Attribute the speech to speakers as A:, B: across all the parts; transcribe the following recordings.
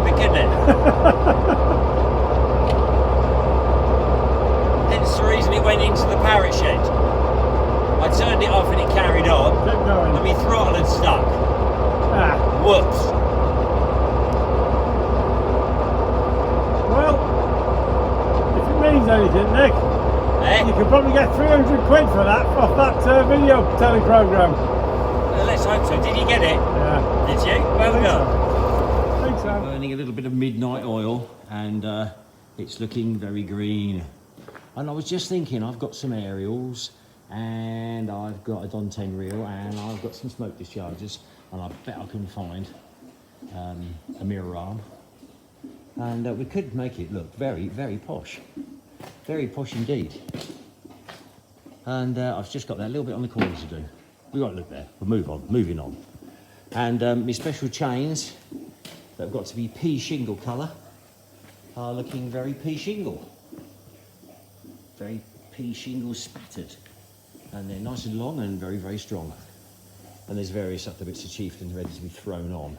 A: quick, isn't it? Hence the reason it went into the parrot shed. I turned it off and it carried on.
B: Kept going.
A: And my throttle had stuck.
B: Ah.
A: Whoops.
B: Well, if it means anything, Nick, you could probably get 300 quid for that off that video teleprogram.
A: Well, let's hope so. Did you get it?
B: Yeah.
A: Did you? Well done.
B: I think so.
A: Burning a little bit of midnight oil and it's looking very green. And I was just thinking, I've got some aerials and I've got a Don 10 reel and I've got some smoke dischargers and I bet I can find a mirror arm. And we could make it look very, very posh. Very posh indeed. And I've just got that little bit on the corner to do. We won't look there. We'll moving on. And my special chains that have got to be pea shingle colour are looking very pea shingle. Very pea shingle spattered. And they're nice and long and very, very strong. And there's various other bits of chieftain ready to be thrown on.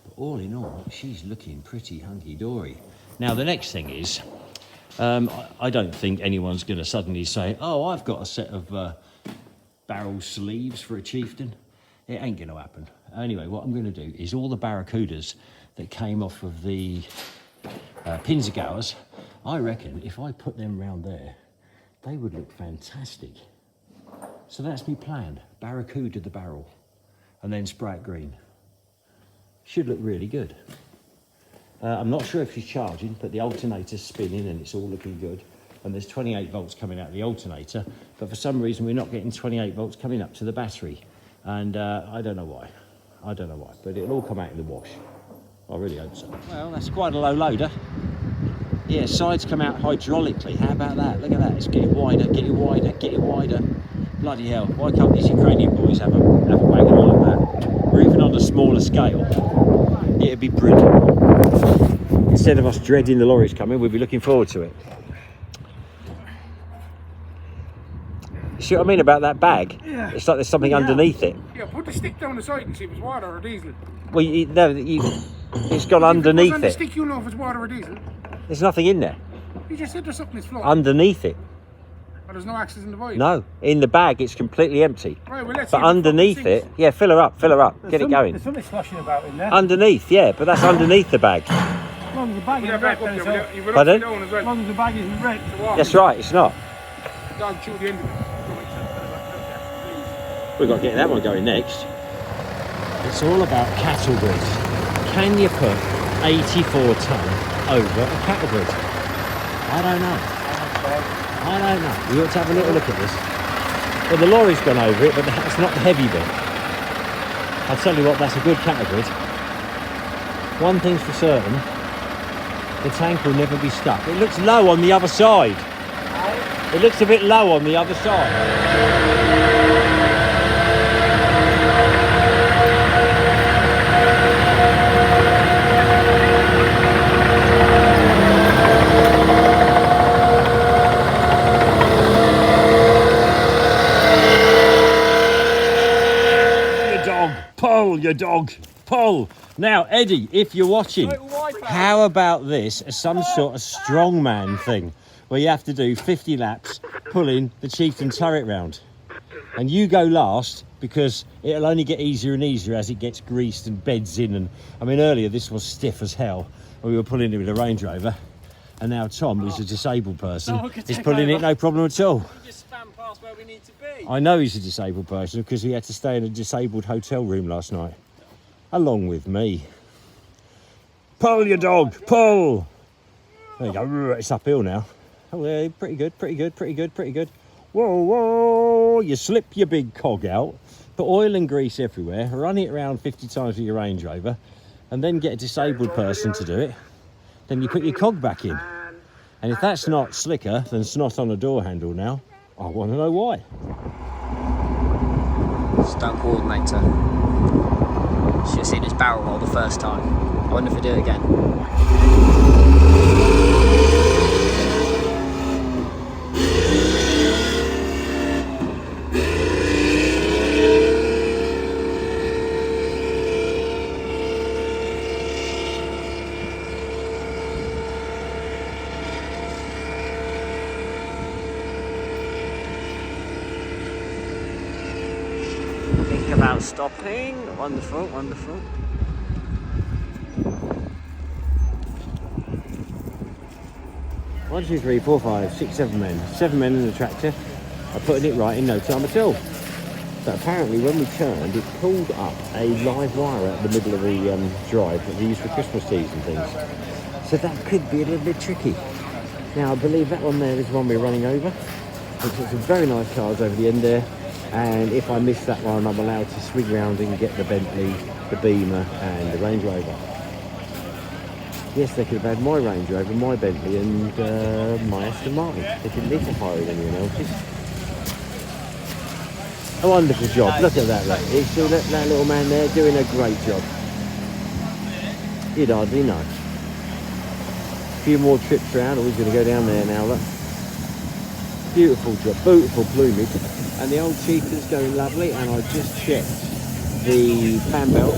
A: But all in all, she's looking pretty hunky-dory. Now, the next thing is, I don't think anyone's going to suddenly say, oh, I've got a set of barrel sleeves for a chieftain. It ain't going to happen. Anyway, what I'm going to do is all the barracudas that came off of the Pinzergauers, I reckon if I put them round there, they would look fantastic. So that's me plan, barracuda the barrel, and then spray it green. Should look really good. I'm not sure if she's charging, but the alternator's spinning and it's all looking good. And there's 28 volts coming out of the alternator, but for some reason we're not getting 28 volts coming up to the battery. And I don't know why. I don't know why, but it'll all come out in the wash. I really hope so. Well, that's quite a low loader. Yeah, sides come out hydraulically. How about that? Look at that. It's getting wider, getting wider, getting wider. Bloody hell. Why can't these Ukrainian boys have a wagon like that? Or even on a smaller scale. It'd be brilliant. Instead of us dreading the lorries coming, we'd be looking forward to it. You see what I mean about that bag?
B: Yeah.
A: It's like there's something underneath it.
C: Yeah, put the stick down the side and see if it's water or diesel.
A: Well, it's gone underneath
C: If it goes on the
A: it.
C: stick, you'll know if it's water or diesel.
A: There's nothing in there.
C: You just said there's something that's floating.
A: Underneath it.
C: Or there's no access in the void.
A: No. In the bag, it's completely empty.
C: Right, well, let's
A: But
C: see if
A: underneath
C: it
A: it, yeah, fill her up, get it going.
B: There's something sloshing about in there.
A: Underneath, yeah, but that's underneath the bag.
B: As long as the bag isn't wrecked, then it's all.
C: You will
A: Pardon?
C: down as
B: As
C: well.
B: long as the bag isn't wrecked.
A: That's right, it's not.
C: Dog chew the end of it.
A: We've got to get that one going next. It's all about cattle grids. Can you put 84 tonne over a cattle grid? I don't know. I don't know. We ought to have a little look at this. Well, the lorry's gone over it, but that's not the heavy bit. I'll tell you what, that's a good cattle grid. One thing's for certain, the tank will never be stuck. It looks low on the other side. It looks a bit low on the other side. Pull, you dog, pull. Now, Eddie, if you're watching, how about this as some sort of strongman thing where you have to do 50 laps pulling the chieftain turret round? And you go last because it'll only get easier and easier as it gets greased and beds in. And I mean, earlier this was stiff as hell when we were pulling it with a Range Rover. And now Tom, who's a disabled person, is pulling it no problem at all.
D: Just spam past where we need to be.
A: I know he's a disabled person because he had to stay in a disabled hotel room last night, along with me. Pull, your dog, pull! There you go, it's uphill now. Oh, yeah, pretty good, pretty good, pretty good, pretty good. Whoa, whoa, you slip your big cog out, put oil and grease everywhere, run it around 50 times with your Range Rover, and then get a disabled person to do it. Then you put your cog back in. And if that's not slicker than snot on a door handle now, I want to know why.
D: Stunt coordinator. Should have seen his barrel roll the first time. I wonder if he'll do it again. stopping. Wonderful, wonderful.
A: One, two, three, four, five, six, 7 men. 7 men in the tractor are putting it right in no time at all. But apparently when we turned, it pulled up a live wire out the middle of the drive that we use for Christmas trees and things. So that could be a little bit tricky. Now I believe that one there is one we're running over. It's some very nice cars over the end there. And if I miss that one, I'm allowed to swing round and get the Bentley, the Beamer and the Range Rover. Yes, they could have had my Range Rover, my Bentley and my Aston Martin. They didn't need to hire anyone else's. A wonderful job. Look at that, look. You see that little man there doing a great job. You'd hardly know. A few more trips around, or he's going to go down there now, look. Beautiful job, beautiful plumage. And the old Chieftain's going lovely, and I just checked the fan belt.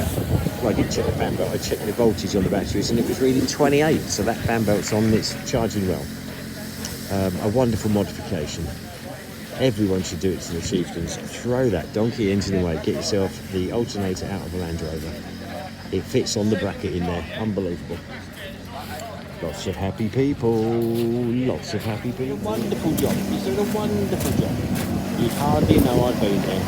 A: Well, I did check the fan belt, I checked the voltage on the batteries, and it was reading 28, so that fan belt's on, it's charging well. A wonderful modification. Everyone should do it to the Chieftains. Throw that donkey engine away, get yourself the alternator out of a Land Rover. It fits on the bracket in there, unbelievable. Lots of happy people, lots of happy people. Wonderful job, he's doing a wonderful job. You'd hardly know I'd been there.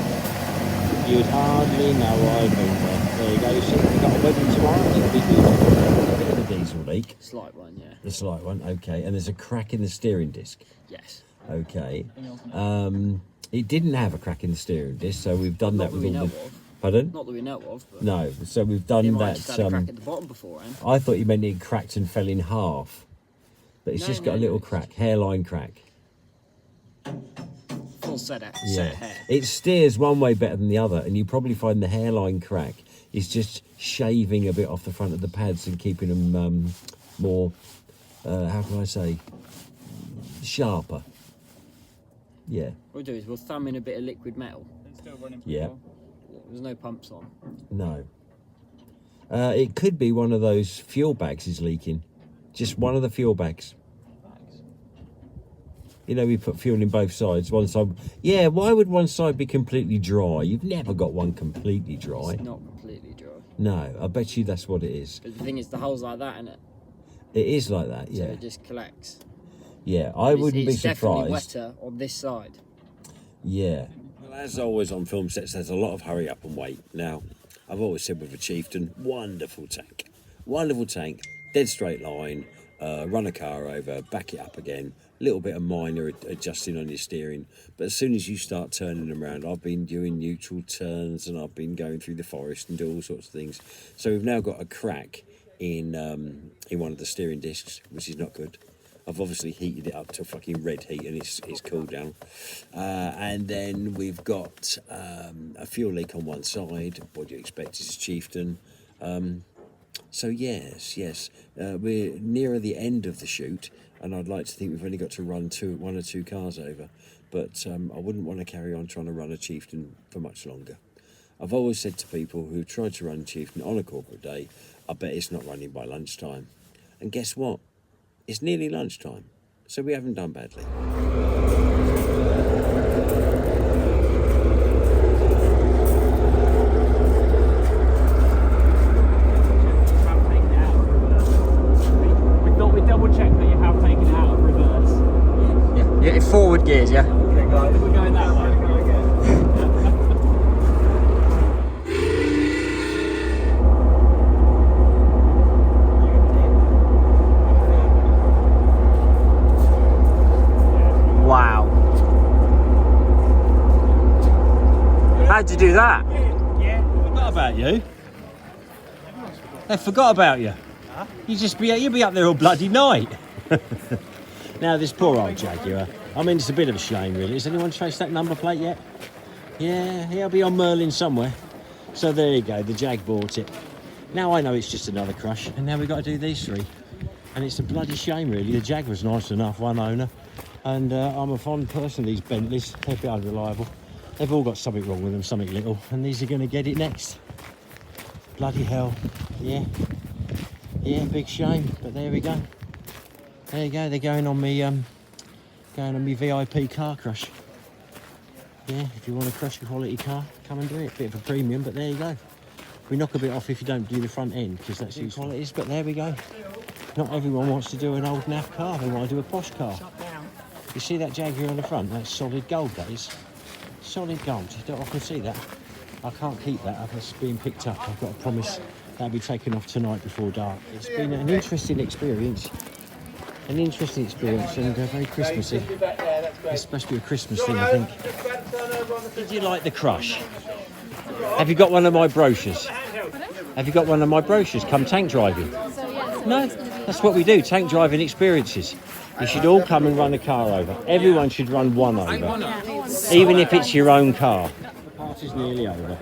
A: You'd hardly know I'd been there. There you go, you see, we've got a wedding tomorrow, it'll be beautiful. A bit of a diesel leak.
D: Slight one, yeah.
A: The slight one, okay. And there's a crack in the steering disc.
D: Yes.
A: Okay. It didn't have a crack in the steering disc, so we've done that with all the... Pardon?
D: Not that we know of, but...
A: No, so we've done
D: it
A: that...
D: might just had a crack at the bottom beforehand.
A: I thought you meant it cracked and fell in half. But it's just got a little crack, hairline crack.
D: Full set of
A: Yeah.
D: hair.
A: It steers one way better than the other, and you probably find the hairline crack is just shaving a bit off the front of the pads and keeping them more, how can I say, sharper. Yeah.
D: What we'll do is we'll thumb in a bit of liquid metal.
C: It's still running.
A: Yeah.
D: There's no pumps on.
A: No. It could be one of those fuel bags is leaking. Just one of the fuel bags. You know, we put fuel in both sides. One side, yeah. Why would one side be completely dry? You've never got one completely dry.
D: It's not completely dry.
A: No, I bet you that's what it is.
D: But the thing is, the hole's like that, isn't it?
A: It is like that, yeah.
D: So it just collects.
A: Yeah, I wouldn't be
D: It's definitely
A: surprised.
D: wetter on this side.
A: Yeah. Well, as always on film sets, there's a lot of hurry up and wait. Now, I've always said with a Chieftain, wonderful tank, dead straight line. Run a car over, back it up again, little bit of minor adjusting on your steering, but as soon as you start turning them around, I've been doing neutral turns and I've been going through the forest and do all sorts of things. So we've now got a crack in one of the steering discs, which is not good. I've obviously heated it up to fucking red heat and it's cooled down. And then we've got a fuel leak on one side. What do you expect? It's a Chieftain. So yes, we're nearer the end of the shoot, and I'd like to think we've only got to run one or two cars over, but I wouldn't want to carry on trying to run a Chieftain for much longer. I've always said to people who tried to run Chieftain on a corporate day, I bet it's not running by lunchtime. And guess what? It's nearly lunchtime, so we haven't done badly.
D: Yeah, forward gears, yeah.
B: Okay, guys, we're going that way.
D: Wow. How'd you do that?
A: Forgot about you. They forgot about you. Huh? You'll be up there all bloody night. Now this poor old Jaguar, I mean it's a bit of a shame really. Has anyone traced that number plate yet? Yeah, he'll be on Merlin somewhere. So there you go, the Jag bought it. Now I know it's just another crush, and now we've got to do these three. And it's a bloody shame really. The Jag was nice enough, one owner. And I'm a fond person of these Bentleys. They're a bit unreliable. They've all got something wrong with them, something little. And these are going to get it next. Bloody hell. Yeah. Yeah, big shame. But there we go. There you go, they're going on me VIP car crush. Yeah, if you want a crash quality car, come and do it. Bit of a premium, but there you go. We knock a bit off if you don't do the front end, because that's useful. Qualities, but there we go. Not everyone wants to do an old NAF car, they want to do a posh car. You see that Jaguar on the front? That's solid gold, that is. Solid gold. You don't often see that. I can't keep that. It's being picked up. I've got a promise that'll be taken off tonight before dark. It's been an interesting experience. An interesting experience and very Christmassy. It's supposed to be a Christmas thing, I think. Did you like the crush? Have you got one of my brochures? Have you got one of my brochures? Come tank driving. No, that's what we do, tank driving experiences. You should all come and run a car over. Everyone should run one over, even if it's your own car. The party's nearly over.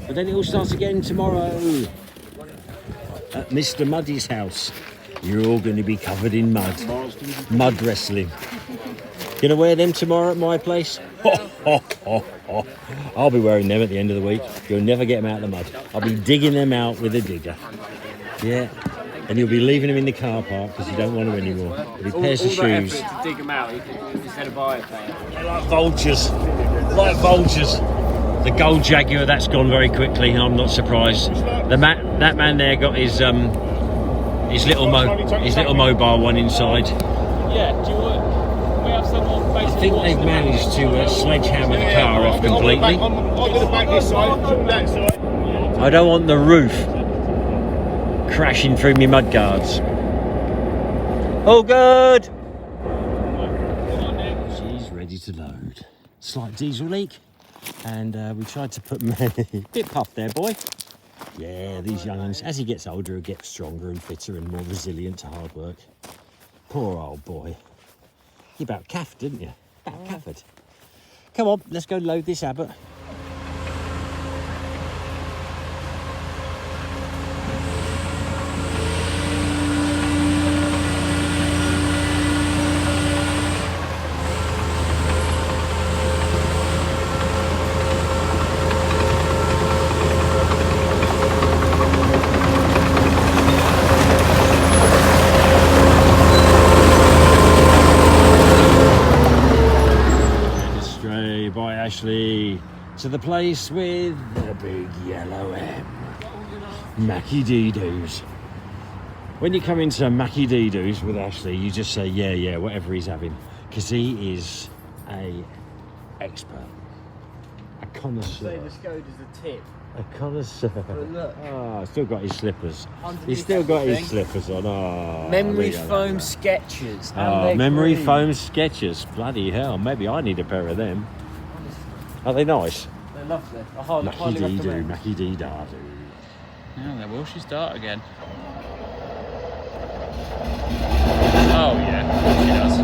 A: But then it all starts again tomorrow at Mr. Muddy's house. You're all going to be covered in mud. Mud wrestling. Gonna wear them tomorrow at my place? I'll be wearing them at the end of the week. You'll never get them out of the mud. I'll be digging them out with a digger. Yeah. And you'll be leaving them in the car park because you don't want them anymore. It'll be pairs of shoes.
D: To dig them out, you can instead of buy a pair.
A: They're like vultures. Like vultures. The gold Jaguar, that's gone very quickly. I'm not surprised. That man there got his little mobile one inside.
D: Yeah, do you want? We have some more basic.
A: I think they've managed to sledgehammer the car off completely.
C: I'm going to back this side, that side.
A: I don't want the roof crashing through me mud guards. All good. She's ready to load. Slight diesel leak, and we tried to put bit puff there, boy. Yeah, these young'uns, as he gets older, he'll get stronger and fitter and more resilient to hard work. Poor old boy. You about caffed, didn't you? About caffered. Come on, let's go load this Abbott. To the place with the big yellow M. Mackie Dee-Doos. When you come into Mackie Dee-Doos with Ashley, you just say, yeah, whatever he's having. Because he is a expert. A connoisseur.
D: Just go as a tip.
A: A connoisseur.
D: Look.
A: Ah, still got his slippers. He's still got his slippers on. Oh,
D: Memory foam Skechers.
A: Oh, memory foam Skechers. Bloody hell. Maybe I need a pair of them. Are they nice?
D: They're lovely.
A: Mackie Dee-Doo, Mackie Dee-Da-Doo.
E: Yeah, will she start again? Oh yeah, of course she does.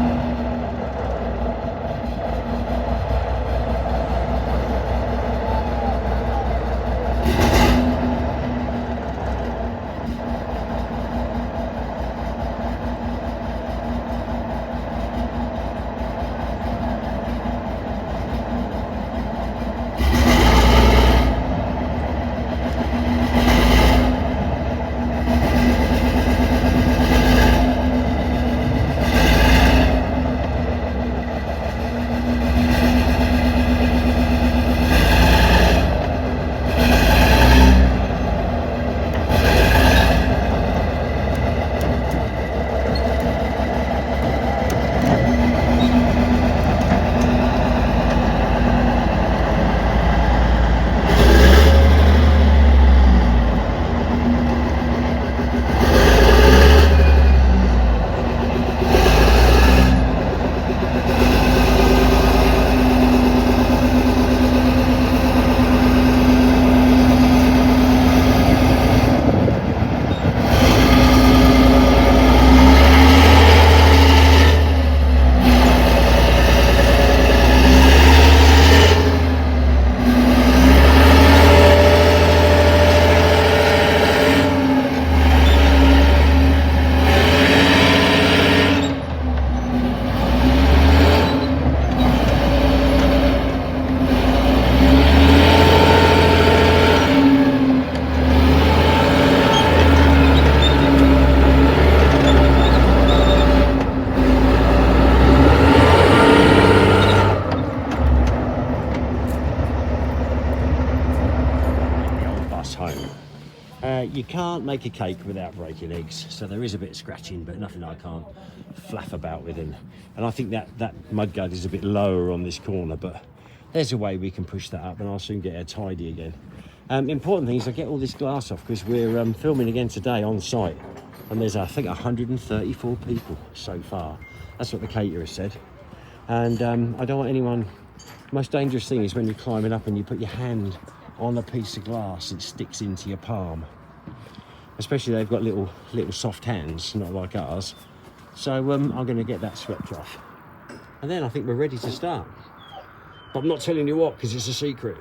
A: you can't make a cake without breaking eggs, so there is a bit of scratching, but nothing I can't flaff about with. And I think that mudguard is a bit lower on this corner, but there's a way we can push that up, and I'll soon get her tidy again. Important thing is I get all this glass off, because we're filming again today on site, and there's I think 134 people so far. That's what the caterer said. And I don't want anyone. The most dangerous thing is when you're climbing up and you put your hand on a piece of glass, it sticks into your palm. Especially they've got little soft hands, not like ours. So I'm going to get that swept off, and then I think we're ready to start. But I'm not telling you what, because it's a secret.